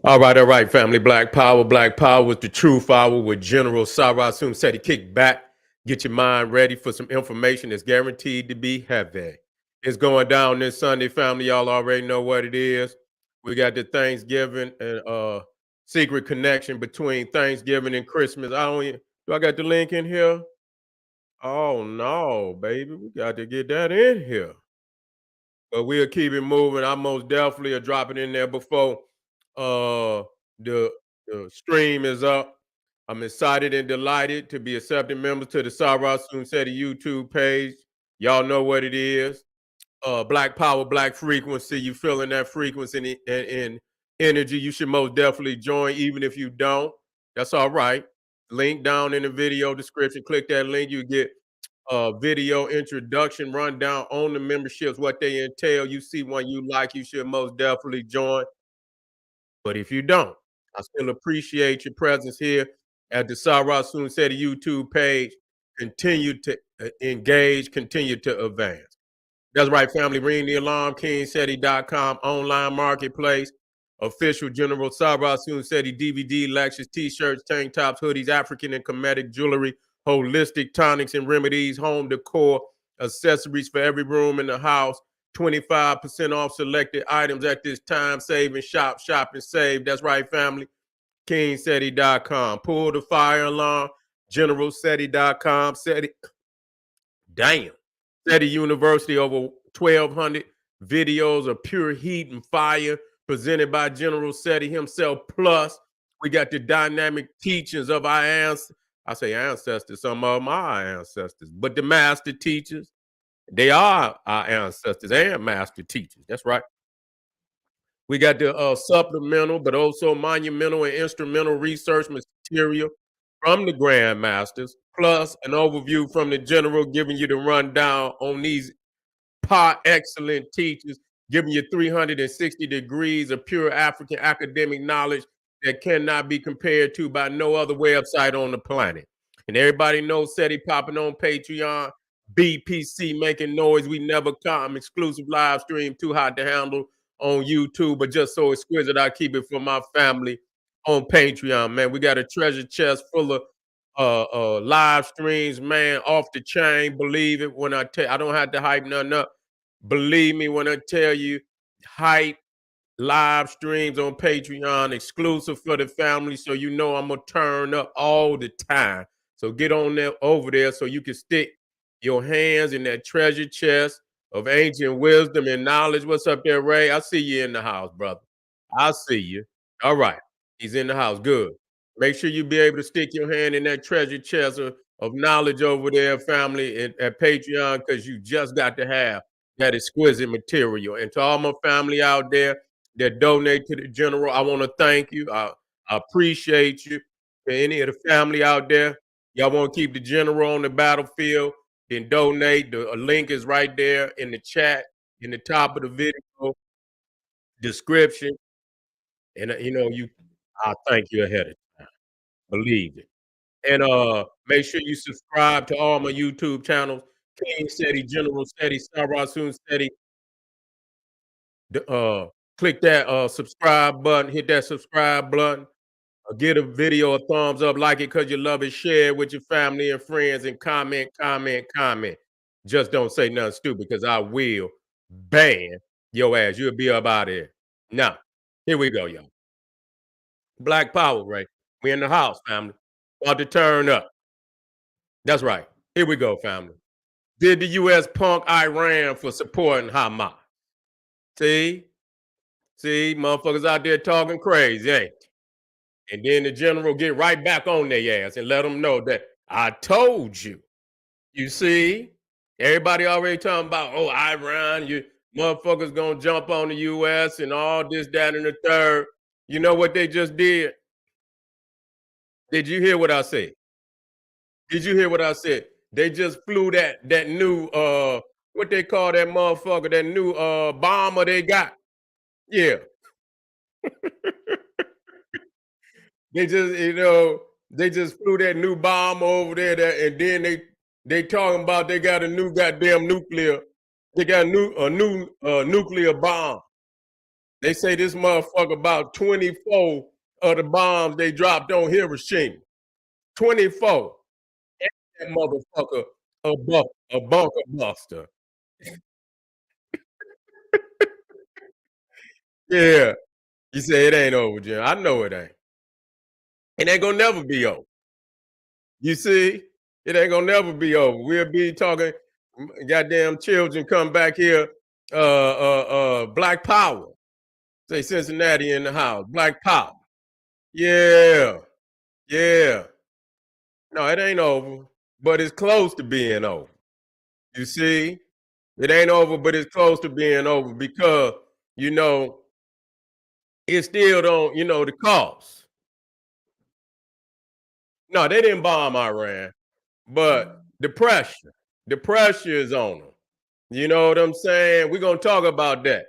All right, family. Black Power with the Truth Hour with General Sarah Soon said he kick back, get your mind ready for some information that's guaranteed to be heavy. It's going down this Sunday, family. Y'all already know what it is. We got the Thanksgiving and secret connection between Thanksgiving and Christmas. Do I got the link in here? Oh no, baby. We got to get that in here. But we'll keep it moving. I most definitely are dropping in there before uh the the stream is up. I'm excited and delighted to be accepting members to the Sarah Soon YouTube page. Y'all know what it is. Black power, black frequency. You feeling that frequency and energy. You should most definitely join, even if you don't. That's all right. Link down in the video description. Click that link. You get video introduction rundown on the memberships, what they entail. You see one you like, you should most definitely join. But if you don't, I still appreciate your presence here at the Sarah Soon YouTube page. Continue to engage, continue to advance. That's right, family. Ring the alarm, KingSeti.com, online marketplace, official General Sarah Soon Seti DVD, lectures, t-shirts, tank tops, hoodies, African and Kemetic jewelry, holistic tonics and remedies, home decor, accessories for every room in the house, 25% off selected items at this time. Save and shop and save. That's right, family. KingSeti.com. Pull the fire alarm, GeneralSeti.com. Seti. Damn. SETI University, over 1,200 videos of pure heat and fire presented by General SETI himself. Plus, we got the dynamic teachings of our ancestors. I say ancestors, some of them are our ancestors, but the master teachers, they are our ancestors and master teachers. That's right. We got the supplemental, but also monumental and instrumental research material from the grandmasters, plus an overview from the general, giving you the rundown on these par excellent teachers, giving you 360 degrees of pure African academic knowledge that cannot be compared to by no other website on the planet. And everybody knows SETI popping on Patreon, BPC making noise. We never come. Exclusive live stream, too hot to handle on YouTube, but just so exquisite, I keep it for my family on Patreon, man. We got a treasure chest full of live streams, man, off the chain. Believe it when I tell I don't have to hype nothing up. Believe me when I tell you, hype live streams on Patreon exclusive for the family. So you know I'm gonna turn up all the time. So get on there over there so you can stick your hands in that treasure chest of ancient wisdom and knowledge. What's up there, Ray? I see you in the house, brother. I see you. All right. He's in the house. Good. Make sure you be able to stick your hand in that treasure chest of knowledge over there, family, at Patreon, because you just got to have that exquisite material. And to all my family out there that donate to the general, I want to thank you. I appreciate you. To any of the family out there, y'all want to keep the general on the battlefield, then donate. The link is right there in the chat, in the top of the video description. And I thank you ahead of time. Believe it. And make sure you subscribe to all my YouTube channels. King Steady, General Steady, Sarah Soon Steady. Uh, click that subscribe button, hit that subscribe button, give a video a thumbs up, like it because you love it, share it with your family and friends, and comment. Just don't say nothing stupid because I will ban your ass. You'll be up out of here. Now, here we go, y'all. Black Power, right? We in the house, family. About to turn up. That's right. Here we go, family. Did the U.S. punk Iran for supporting Hamas? See? See, motherfuckers out there talking crazy, ain't they? And then the general get right back on their ass and let them know that I told you. You see? Everybody already talking about, oh, Iran, you motherfuckers gonna jump on the U.S. and all this, that, and the third. You know what they just did? Did you hear what I said? Did you hear what I said? They just flew that new what they call that motherfucker, that new bomber they got. Yeah. They just, they just flew that new bomb over there that, and then they talking about they got a new goddamn nuclear, they got a new nuclear bomb. They say this motherfucker about 24 of the bombs they dropped on Hiroshima. 24. That motherfucker a bunker buster. Yeah. You say it ain't over, Jim. I know it ain't. It ain't gonna never be over. You see? It ain't gonna never be over. We'll be talking goddamn children come back here. Black power. Say Cincinnati in the house. Black power. Yeah. Yeah. No, it ain't over, but it's close to being over. You see? It ain't over, but it's close to being over because, you know, it still don't, the cost. No, they didn't bomb Iran, but the pressure is on them. You know what I'm saying? We're gonna talk about that.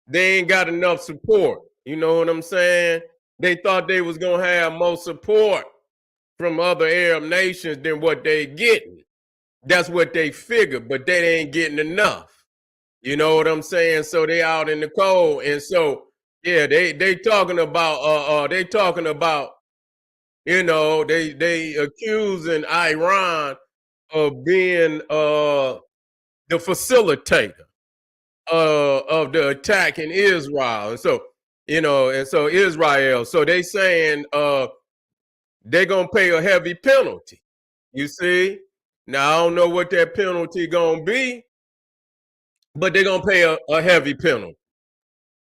They ain't got enough support. You know what I'm saying? They thought they was gonna have more support from other Arab nations than what they getting. That's what they figured, but they ain't getting enough. You know what I'm saying? So they out in the cold, and so yeah, they talking about they talking about they accusing Iran of being the facilitator of the attack in Israel, and so Israel, so they saying they're gonna pay a heavy penalty. You see? Now I don't know what that penalty gonna be, but they're gonna pay a heavy penalty.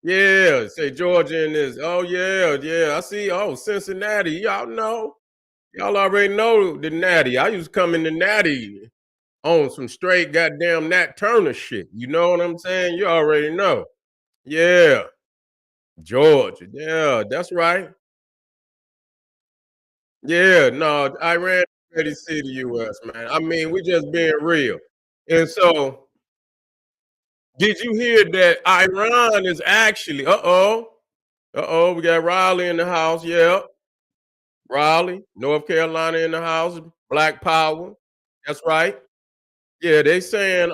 Yeah, say Georgia in this. Oh yeah, yeah. I see. Oh, Cincinnati. Y'all know. Y'all already know the Natty. I used to come in the Natty on some straight goddamn Nat Turner shit. You know what I'm saying? You already know. Yeah, Georgia. Yeah, that's right. Yeah, no, Iran ready to see the US, man. I mean, we just being real. And so, did you hear that Iran is actually, we got Raleigh in the house. Yeah, Raleigh, North Carolina in the house. Black Power. That's right. Yeah, they saying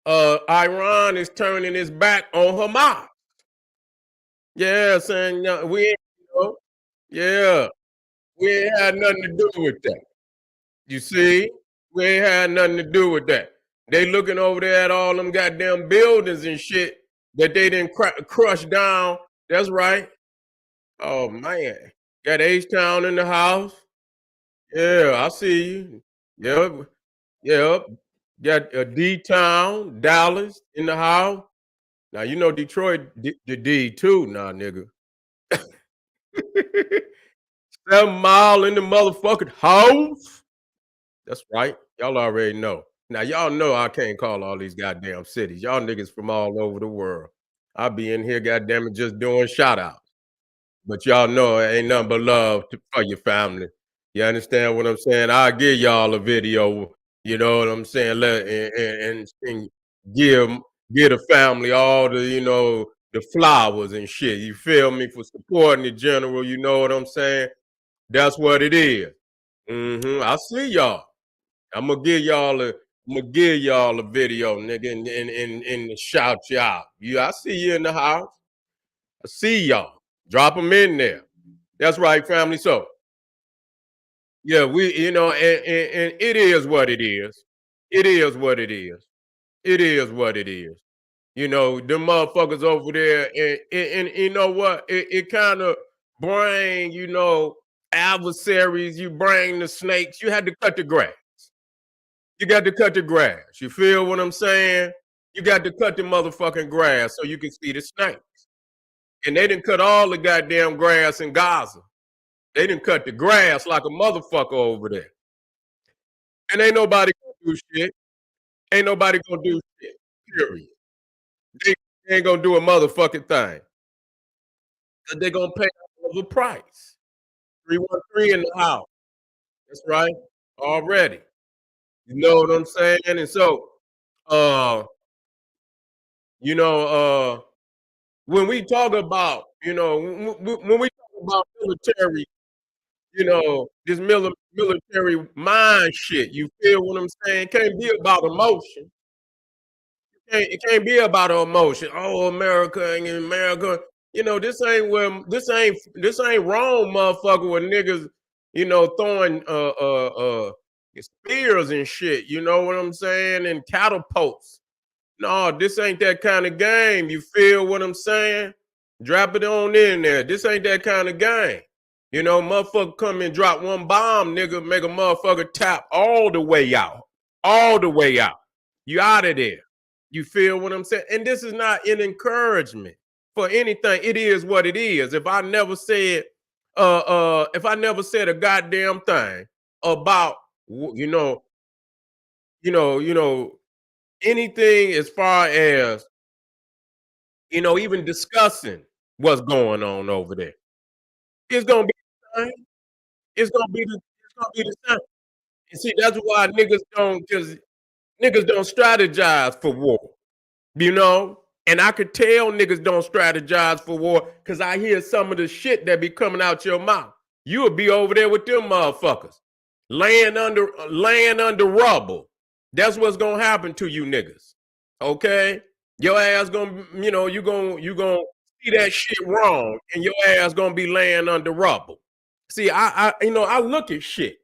Iran is turning its back on Hamas. Yeah, saying we ain't, yeah, we ain't had nothing to do with that. You see, we ain't had nothing to do with that. They looking over there at all them goddamn buildings and shit that they didn't crush down. That's right. Oh man, got H Town in the house. Yeah, I see you. Yep, yep. Got D Town, Dallas in the house. Now you know Detroit, the D too, now nigga. 7 Mile in the motherfucking house. That's right. Y'all already know. Now y'all know I can't call all these goddamn cities. Y'all niggas from all over the world. I be in here, goddamn it, just doing shout outs. But y'all know it ain't nothing but love for your family. You understand what I'm saying? I'll give y'all a video, you know what I'm saying? And give give the family all the, the flowers and shit. You feel me? For supporting the general, you know what I'm saying? That's what it is. I see y'all. I'm gonna give y'all a video, nigga, and shout you out. I see you in the house. I see y'all. Drop them in there. That's right, family. So, yeah, and it is what it is. It is what it is. It is what it is. Them motherfuckers over there, and you know what? It kind of bring, adversaries. You bring the snakes. You had to cut the grass. You got to cut the grass. You feel what I'm saying? You got to cut the motherfucking grass so you can see the snakes. And they didn't cut all the goddamn grass in Gaza. They didn't cut the grass like a motherfucker over there. And ain't nobody gonna do shit. Ain't nobody gonna do shit. Period. They, they ain't gonna do a motherfucking thing. Cause they gonna pay the price. 313 in the house. That's right. Already. You know what I'm saying? And so, uh, you know, when we talk about, when we talk about military, this military mind shit, you feel what I'm saying? Can't be about emotion. It can't be about emotion. Oh, America and America. This ain't where this ain't Rome, motherfucker, where niggas, throwing spears and shit. You know what I'm saying? And catapults. No, this ain't that kind of game. You feel what I'm saying? Drop it on in there. This ain't that kind of game. Motherfucker come and drop one bomb, nigga, make a motherfucker tap all the way out. All the way out. You out of there. You feel what I'm saying? And this is not an encouragement for anything. It is what it is. If I never said a goddamn thing about you know, anything as far as even discussing what's going on over there. It's gonna be the same. It's gonna be the same. And see, that's why niggas don't strategize for war. You know? And I could tell niggas don't strategize for war because I hear some of the shit that be coming out your mouth. You would be over there with them motherfuckers, laying under rubble. That's what's gonna happen to you niggas. Okay? Your ass gonna, you gonna see that shit wrong, and your ass gonna be laying under rubble. See, I look at shit.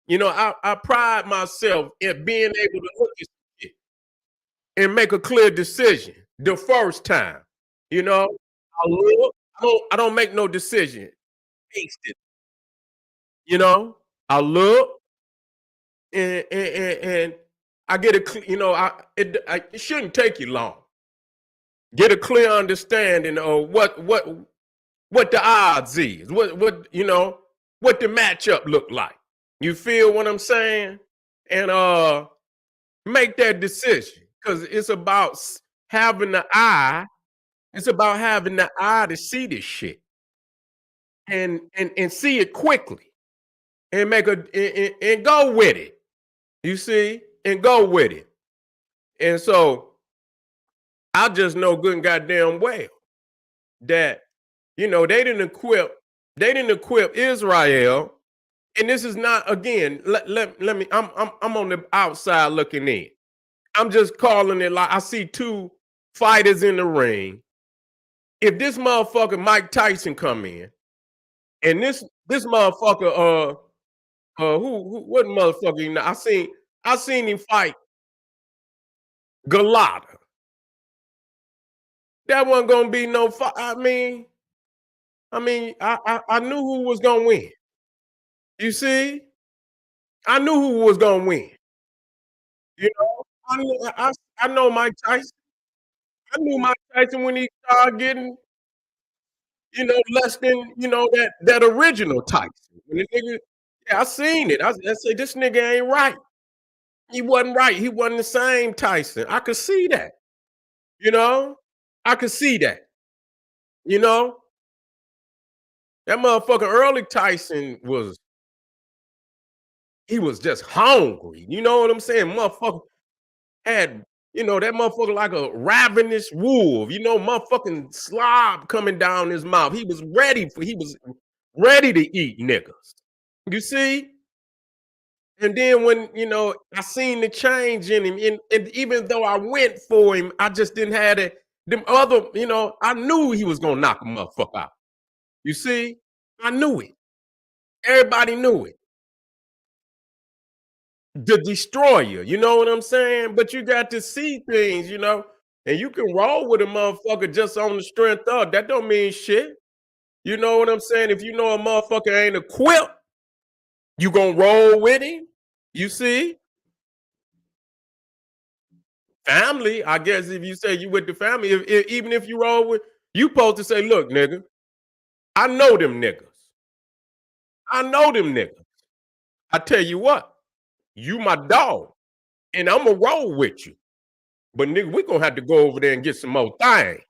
I pride myself in being able to look at shit and make a clear decision the first time. You know, I look, I don't make no decision. Taste it. You know, I look and I get it shouldn't take you long. Get a clear understanding of what the odds is, what the matchup look like. You feel what I'm saying? And make that decision because it's about having the eye. It's about having the eye to see this shit and see it quickly and and go with it. You see, and go with it. And so I just know good and goddamn well that they didn't equip Israel. And this is not, again, let me, I'm on the outside looking in. I'm just calling it like I see two fighters in the ring. If this motherfucker Mike Tyson come in and this motherfucker what motherfucker I seen him fight Galata. That wasn't gonna be no fight. I knew who was gonna win. You see? I knew who was gonna win. You know, I know Mike Tyson. I knew Mike Tyson when he started getting, less than, that original Tyson. When the nigga, yeah, I seen it. I said, this nigga ain't right. He wasn't right. He wasn't the same Tyson. I could see that. You know, I could see that. You know, that motherfucker early Tyson he was just hungry. You know what I'm saying? Motherfucker had, that motherfucker like a ravenous wolf, motherfucking slob coming down his mouth. He was ready to eat niggas. You see? And then when, I seen the change in him, and even though I went for him, I just didn't have it. Them other, I knew he was gonna knock a motherfucker out. You see? I knew it. Everybody knew it. The destroyer, you know what I'm saying? But you got to see things, and you can roll with a motherfucker just on the strength of that don't mean shit. You know what I'm saying? If you know a motherfucker ain't equipped, you gonna roll with him. You see? Family, I guess if you say you with the family, even if you roll with, you supposed to say, look, nigga, I know them niggas. I know them niggas. I tell you what, you my dog, and I'm gonna roll with you. But nigga, we gonna have to go over there and get some more things.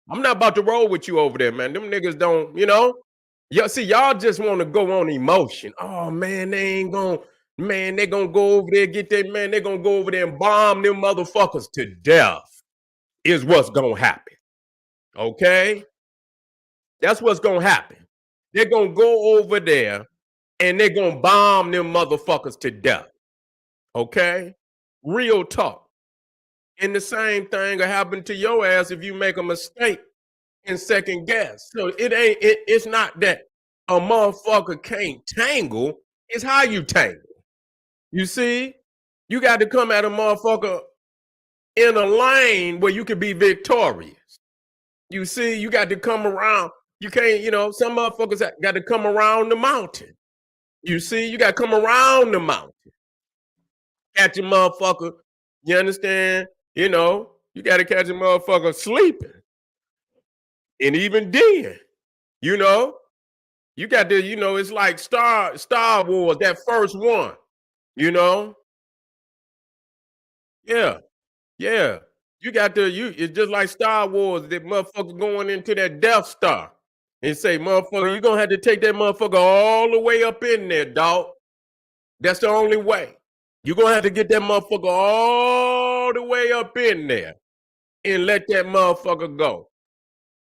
I'm not about to roll with you over there, man. Them niggas don't, see, y'all just want to go on emotion. Oh man, they gonna go over there, get that man, they gonna go over there and bomb them motherfuckers to death. Is what's gonna happen. Okay? That's what's gonna happen. They're gonna go over there and they're gonna bomb them motherfuckers to death. Okay? Real talk. And the same thing will happen to your ass if you make a mistake and second guess. So it's not that a motherfucker can't tangle, it's how you tangle. You see? You got to come at a motherfucker in a lane where you can be victorious. You see, you got to come around. You can't, some motherfuckers got to come around the mountain. You see, you got to come around the mountain. Catch a motherfucker. You understand? You got to catch a motherfucker sleeping. And even then, you know, you got to, it's like Star Wars, that first one, you know? Yeah, yeah. You got to, it's just like Star Wars, that motherfucker going into that Death Star and say, motherfucker, you're gonna have to take that motherfucker all the way up in there, dog. That's the only way. You're gonna have to get that motherfucker all the way up in there and let that motherfucker go.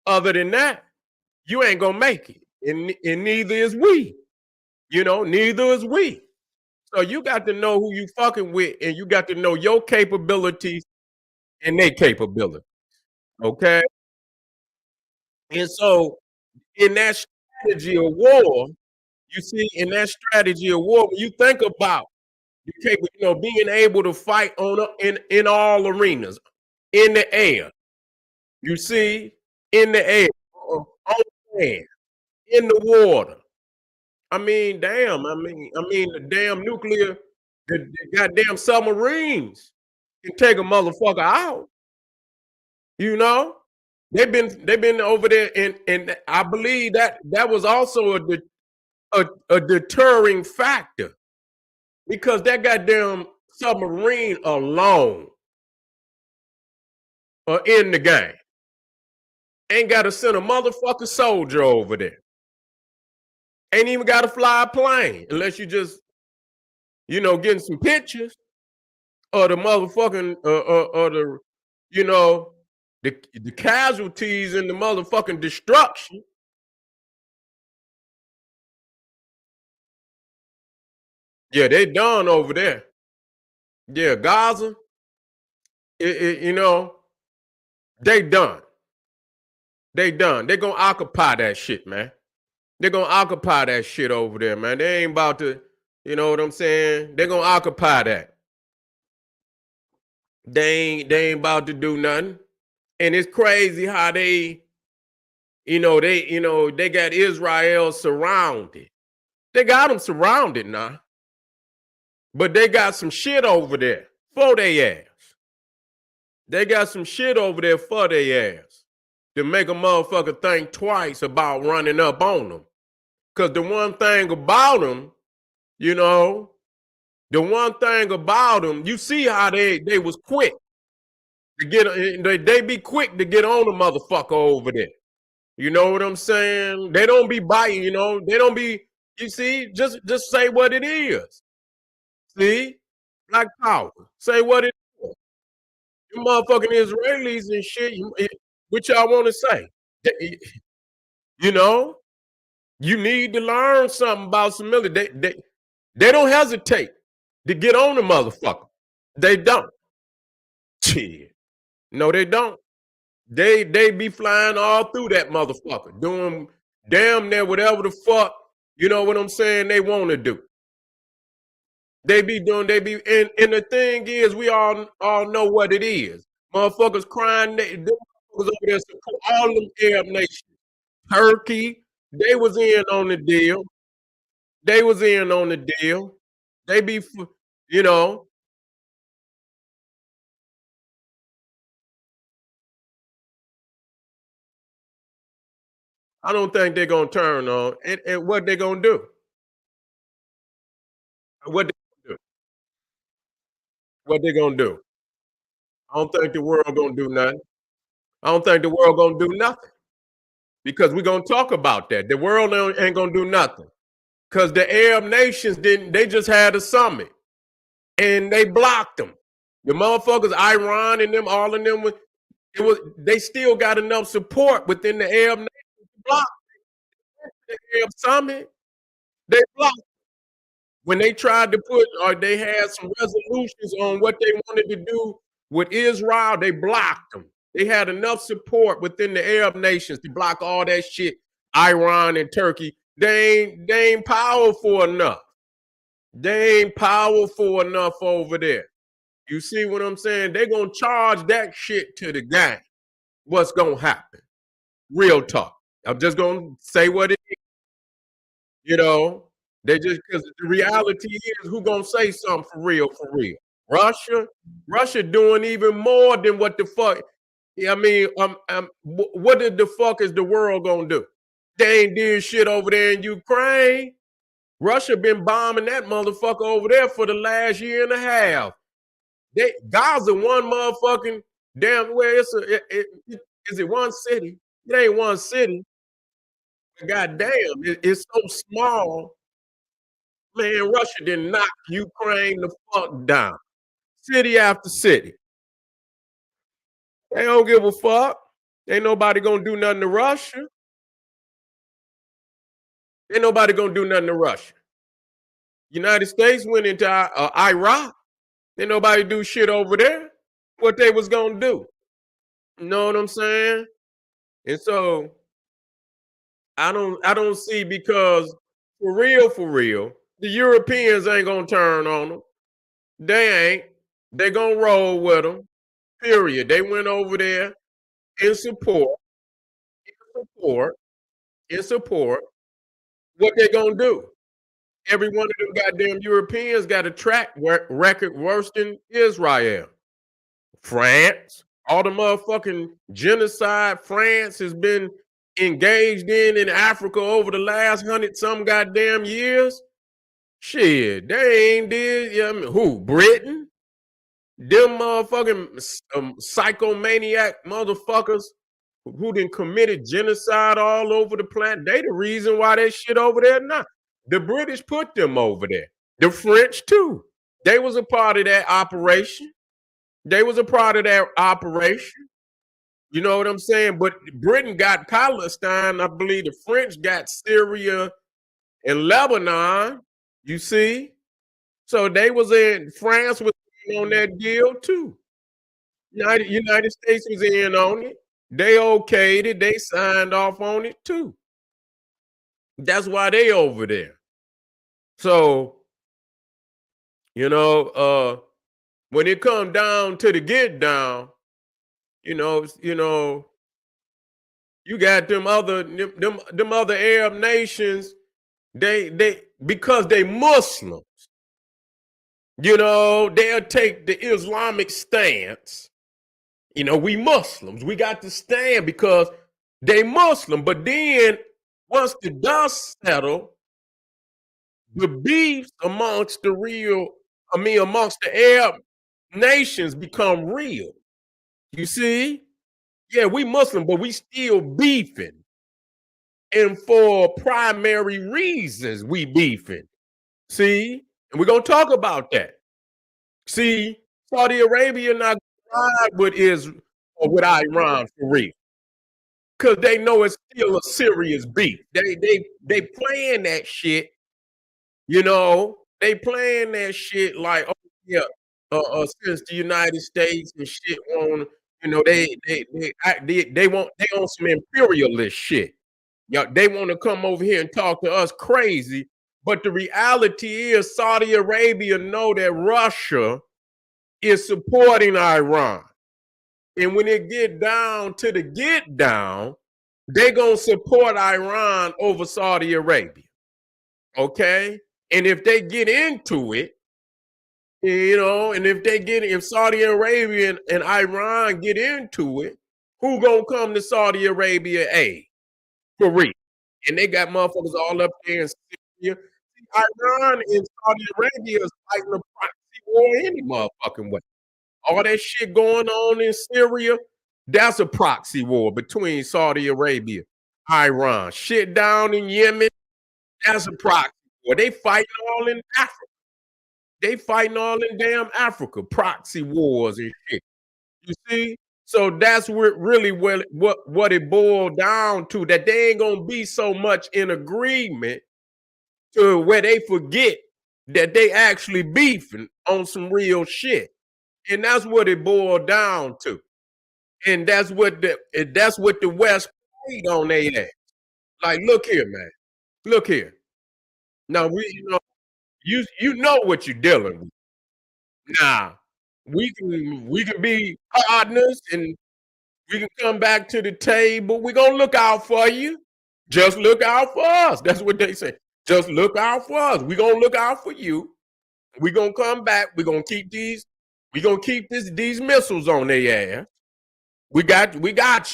Other than that, you ain't gonna make it. And neither is we. Neither is we. So you got to know who you fucking with, and you got to know your capabilities and their capability. Okay. And so in that strategy of war, you see, in that strategy of war, when you think about being able to fight in all arenas, in the air, you see, in the air, on land, in the water. I mean, damn. The damn the goddamn submarines can take a motherfucker out. You know, they've been over there, and I believe that was also a deterring factor because that goddamn submarine alone are in the game. Ain't got to send a motherfucking soldier over there. Ain't even got to fly a plane unless you just getting some pictures or the motherfucking or the you know the casualties and the motherfucking destruction. Yeah, they done over there. Yeah, Gaza. They done. They done. They gonna occupy that shit, man. They gonna occupy that shit over there, man. They ain't about to. You know what I'm saying? They gonna occupy that. They ain't about to do nothing. And it's crazy how they got Israel surrounded. They got them surrounded now. But they got some shit over there for their ass. They got some shit over there for their ass to make a motherfucker think twice about running up on them. Because the one thing about them, you know, you see how they was quick to get, they be quick to get on the motherfucker over there. You know what I'm saying? They don't be biting, they don't be, you see, just say what it is. See? Black power. Say what it is. You motherfucking Israelis and shit, what y'all want to say? You know, you need to learn something about some military. They don't hesitate to get on the motherfucker. They don't. Shit. No, they don't. They be flying all through that motherfucker, doing damn near whatever the fuck, you know what I'm saying, they want to do. And the thing is, we all know what it is. Motherfuckers crying, them motherfuckers over there support all them Arab nations. Turkey, they was in on the deal. They was in on the deal. They be, you know, I don't think they're gonna turn on. And what they gonna do? What they gonna do? What they gonna do? I don't think the world gonna do nothing. I don't think the world gonna do nothing because we're gonna talk about that. The world ain't gonna do nothing because the Arab nations didn't. They just had a summit and they blocked them. The motherfuckers, Iran and them, all of them, they still got enough support within the Arab nation to block the Arab summit. They blocked when they tried to put or they had some resolutions on what they wanted to do With Israel, they blocked them. They had enough support within the Arab nations to block all that shit. Iran and Turkey, they ain't powerful enough. They ain't powerful enough over there. You see what I'm saying? They gonna charge that shit to the gang. What's gonna happen? Real talk. I'm just gonna say what it is. You know, they just because the reality is, who gonna say something for real? For real, Russia. Russia doing even more than what the fuck. Yeah, I mean, what did the fuck is the world gonna do? They ain't did shit over there in Ukraine. Russia been bombing that motherfucker over there for the last year and a half. They Gaza one motherfucking damn where it's is it one city? It ain't one city. God damn, it's so small. Man, Russia did knock Ukraine the fuck down. City after city. They don't give a fuck. Ain't nobody gonna do nothing to Russia. Ain't nobody gonna do nothing to Russia. United States went into Iraq. Ain't nobody do shit over there. What they was gonna do. You know what I'm saying? And so I don't see because for real, the Europeans ain't gonna turn on them. They ain't. They gonna roll with them. Period. They went over there in support, in support. What they gonna do? Every one of them goddamn Europeans got a track record worse than Israel. France, all the motherfucking genocide France has been engaged in Africa over the last 100 some goddamn years. Shit, they ain't did. Yeah, I mean, who? Britain? Them motherfucking psychomaniac motherfuckers who done committed genocide all over the planet. They the reason why that shit over there now. The British put them over there. The French too. They was a part of that operation. They was a part of that operation. You know what I'm saying? But Britain got Palestine. I believe the French got Syria and Lebanon. You see? So they was in France was in on that deal too. United States was in on it. They okayed it. They signed off on it too. That's why they over there. So, you know, when it come down to the get down, you know, you got them other Arab nations, they because they Muslim, they'll take the Islamic stance. We Muslims, we got to stand because they Muslim. But then once the dust settle, the beefs amongst amongst the Arab nations become real. You see? Yeah, we Muslim, but we still beefing. And for primary reasons, we beefing. See? And we're gonna talk about that. See, Saudi Arabia not gonna ride with Israel or with Iran for real. Cause they know it's still a serious beef. They playing that shit. They playing that shit like, oh yeah, since the United States and shit on, they want they on some imperialist shit. Yeah, they want to come over here and talk to us crazy. But the reality is Saudi Arabia know that Russia is supporting Iran. And when it get down to the get down, they gonna support Iran over Saudi Arabia. Okay? And if they get into it, and if Saudi Arabia and Iran get into it, who gonna come to Saudi Arabia aid? For real. And they got motherfuckers all up there in Syria. Iran and Saudi Arabia is fighting a proxy war any motherfucking way. All that shit going on in Syria, that's a proxy war between Saudi Arabia, Iran. Shit down in Yemen, that's a proxy war. They fighting all in Africa. They fighting all in damn Africa, proxy wars and shit. You see? So that's really what it boiled down to, that they ain't gonna be so much in agreement to where they forget that they actually beefing on some real shit. And that's what it boiled down to. And that's what the West played on their ass. Like, look here, man. Look here. Now you know what you're dealing with. Now, we can be partners and we can come back to the table. We're gonna look out for you. Just look out for us. That's what they say. Just look out for us. We're gonna look out for you. We're gonna come back. We're gonna keep these missiles on their ass. We got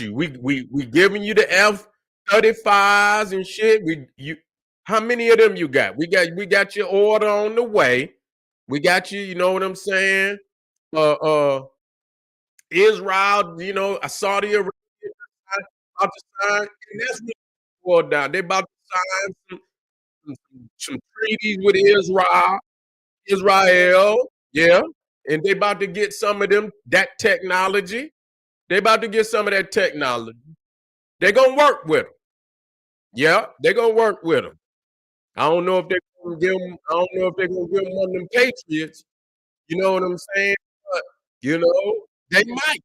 you. We giving you the F-35s and shit. How many of them you got? We got your order on the way. We got you, you know what I'm saying? Israel, Saudi Arabia about to sign, and that's what war down. They about to sign some treaties with Israel, yeah, and they about to get some of that technology. They about to get some of that technology. They're gonna work with them. Yeah, they're gonna work with them. I don't know if they're gonna give them. I don't know if they're gonna give them one of them Patriots. You know what I'm saying? But they might.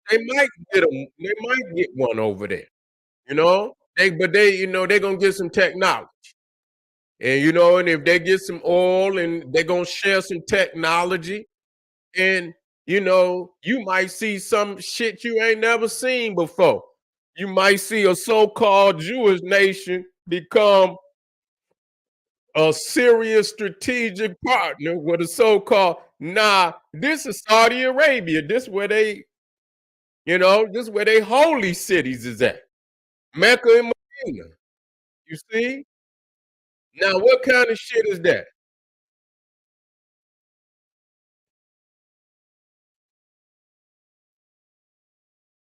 They might get them. They might get one over there. They're gonna get some technology. And if they get some oil and they're gonna share some technology, and you might see some shit you ain't never seen before. You might see a so-called Jewish nation become a serious strategic partner with a so-called, nah, this is Saudi Arabia. This where they holy cities is at. Mecca and Medina. You see? Now what kind of shit is that?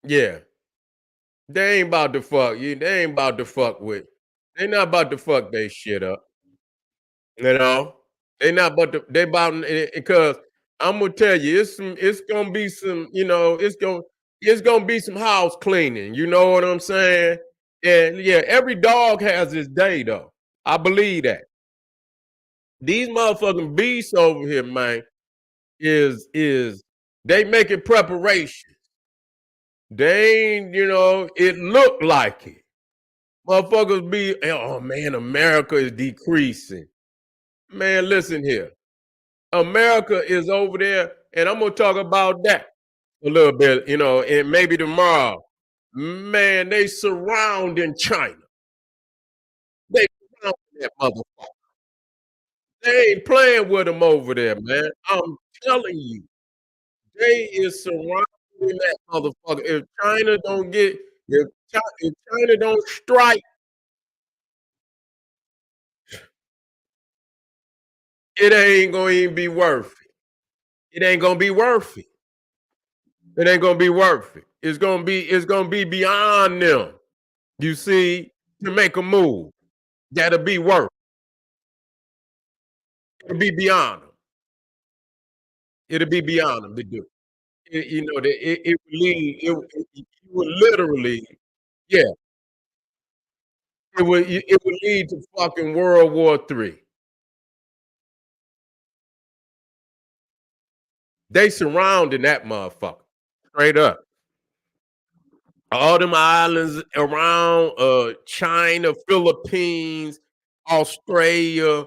Yeah. They ain't about to fuck you. They ain't about to fuck with. They not about to fuck they shit up. You know? They not about to they about because I'm gonna tell you, it's gonna be it's gonna be some house cleaning. You know what I'm saying? And yeah, every dog has its day though. I believe that. These motherfucking beasts over here, man, is they making preparation. They ain't, it looked like it. Motherfuckers be, oh man, America is decreasing. Man, listen here. America is over there, and I'm gonna talk about that a little bit, and maybe tomorrow. Man, they surrounding China. They surrounding that motherfucker. They ain't playing with them over there, man. I'm telling you, they is surrounding that motherfucker. If China don't strike, it ain't gonna even be worth it. It ain't gonna be worth it. It ain't gonna be worth it. It's gonna be beyond them. You see, to make a move, that'll be worth. It'll be beyond them. It'll be beyond them to do. It would literally, yeah, it would lead to fucking World War III. They surrounding that motherfucker straight up. All them islands around China, Philippines, Australia,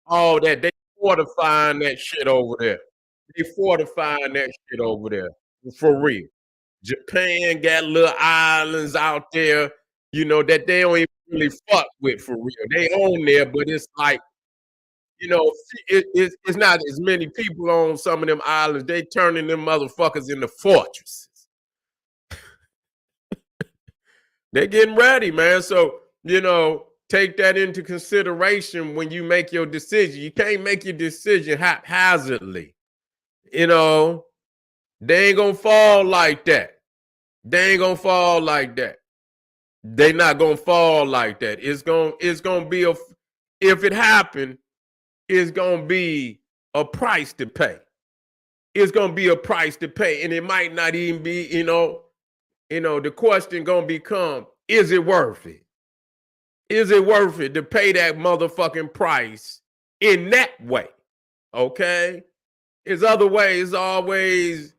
all that. They fortifying that shit over there. They fortifying that shit over there. For real. Japan got little islands out there, that they don't even really fuck with for real. They own there, but it's like, it's not as many people on some of them islands. They turning them motherfuckers into fortresses. They're getting ready, man. So, take that into consideration when you make your decision. You can't make your decision haphazardly. You know, they ain't gonna fall like that. They ain't gonna fall like that. They not gonna fall like that. It's gonna be if it happened, it's gonna be a price to pay. It's gonna be a price to pay, and it might not even be, the question gonna become, is it worth it? Is it worth it to pay that motherfucking price in that way? Okay. It's other ways, always,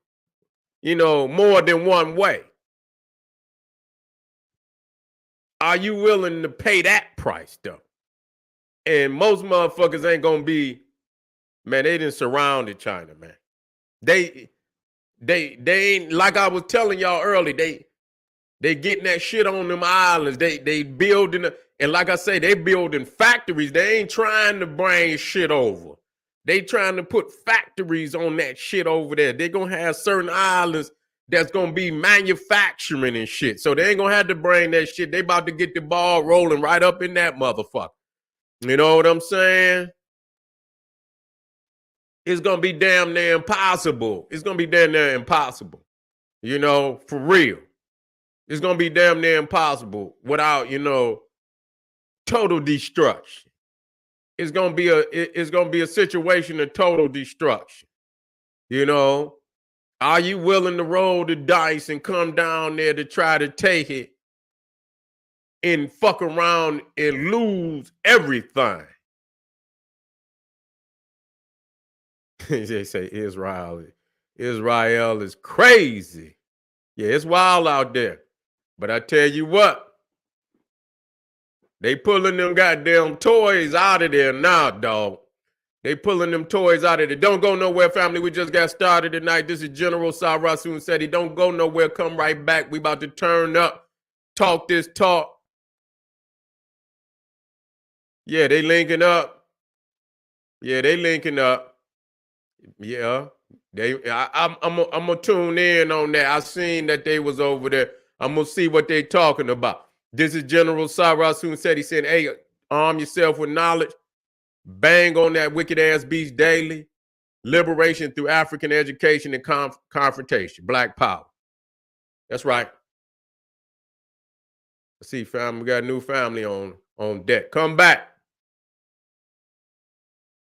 more than one way. Are you willing to pay that price though? And most motherfuckers ain't gonna be, man, they done surrounded China, man. They they ain't, like I was telling y'all early, they getting that shit on them islands. They building and like I say, they building factories. They ain't trying to bring shit over. They trying to put factories on that shit over there. They gonna have certain islands that's gonna be manufacturing and shit. So they ain't gonna have to bring that shit. They about to get the ball rolling right up in that motherfucker. You know what I'm saying? It's gonna be damn near impossible. It's gonna be damn near impossible. For real. It's gonna be damn near impossible without, total destruction. It's gonna be a situation of total destruction. You know, are you willing to roll the dice and come down there to try to take it and fuck around and lose everything? They say Israel is crazy. Yeah, it's wild out there. But I tell you what, they pulling them goddamn toys out of there now, dog. They pulling them toys out of there. Don't go nowhere, family. We just got started tonight. This is General Sarasun said he don't go nowhere. Come right back. We about to turn up. Talk this talk. Yeah, they linking up. Yeah, they linking up. Yeah. I'm gonna tune in on that. I seen that they was over there. I'm gonna see what they talking about. This is General Sarasun said he said, hey, arm yourself with knowledge. Bang on that wicked ass beast daily. Liberation through African education and confrontation. Black power. That's right. Let's see, family. We got a new family on deck. Come back.